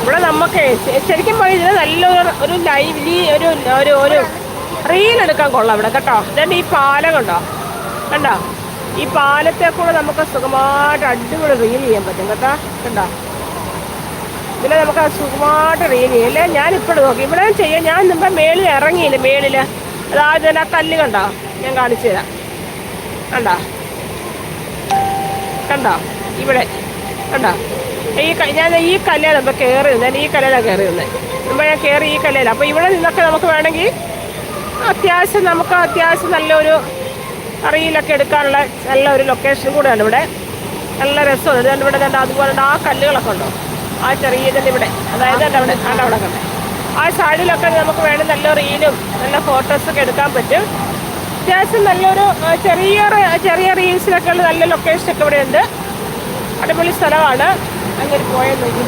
ഇവിടെ നമുക്ക് ശരിക്കും പറഞ്ഞാൽ നല്ലൊരു ലൈവ്ലി ഒരു റീൽ എടുക്കാൻ കൊള്ളാം ഇവിടെ കേട്ടോ. ഇതന്നെ ഈ പാലം കണ്ടോ, കണ്ടോ? ഈ പാലത്തെ കൂടെ നമുക്ക് സുഖമായിട്ട് അടിപൊളി റീൽ ചെയ്യാൻ പറ്റും കേട്ടോ. കണ്ടോ, ഇതിൽ നമുക്ക് സുഖമായിട്ട് റീൽ ചെയ്യും അല്ലേ. ഞാനിപ്പോഴും നോക്കി ഇവിടെ ചെയ്യാം. ഞാൻ മുമ്പ് മേളിൽ ഇറങ്ങിയില്ല, മേളിൽ അതായത് തന്നെ ആ കല്ല് കണ്ടോ, ഞാൻ കാണിച്ചു തരാം. കണ്ടോ കണ്ടോ ഇവിടെ കണ്ടോ, ഞാൻ ഈ കല്ലാണ് ഇപ്പോൾ കയറി ഞാൻ ഈ കല്ലിലാണ് കയറി നിന്നത്. മുമ്പ് ഞാൻ കയറി ഈ കല്ലില്ല. അപ്പോൾ ഇവിടെ നിന്നൊക്കെ നമുക്ക് വേണമെങ്കിൽ അത്യാവശ്യം നല്ലൊരു റീലൊക്കെ എടുക്കാനുള്ള നല്ലൊരു ലൊക്കേഷൻ കൂടെയാണ് ഇവിടെ. നല്ല രസമാണ്. ഇതുകൊണ്ട് ഇവിടെ തന്നെ അതുപോലെ ആ കല്ലുകളൊക്കെ ഉണ്ടോ, ആ ചെറിയതിൻ്റെ ഇവിടെ, അതായത് എൻ്റെ അവിടെ അവിടെ കണ്ടേ ആ സൈഡിലൊക്കെ നമുക്ക് വേണമെങ്കിൽ നല്ല റീലും നല്ല ഫോട്ടോസൊക്കെ എടുക്കാൻ പറ്റും. അത്യാവശ്യം നല്ലൊരു ചെറിയ റീൽസിലൊക്കെ ഉള്ള നല്ല ലൊക്കേഷനൊക്കെ ഇവിടെ ഉണ്ട്. അടിപൊളി സ്ഥലമാണ്. അങ്ങനെ പോയെന്ന് നോക്കി.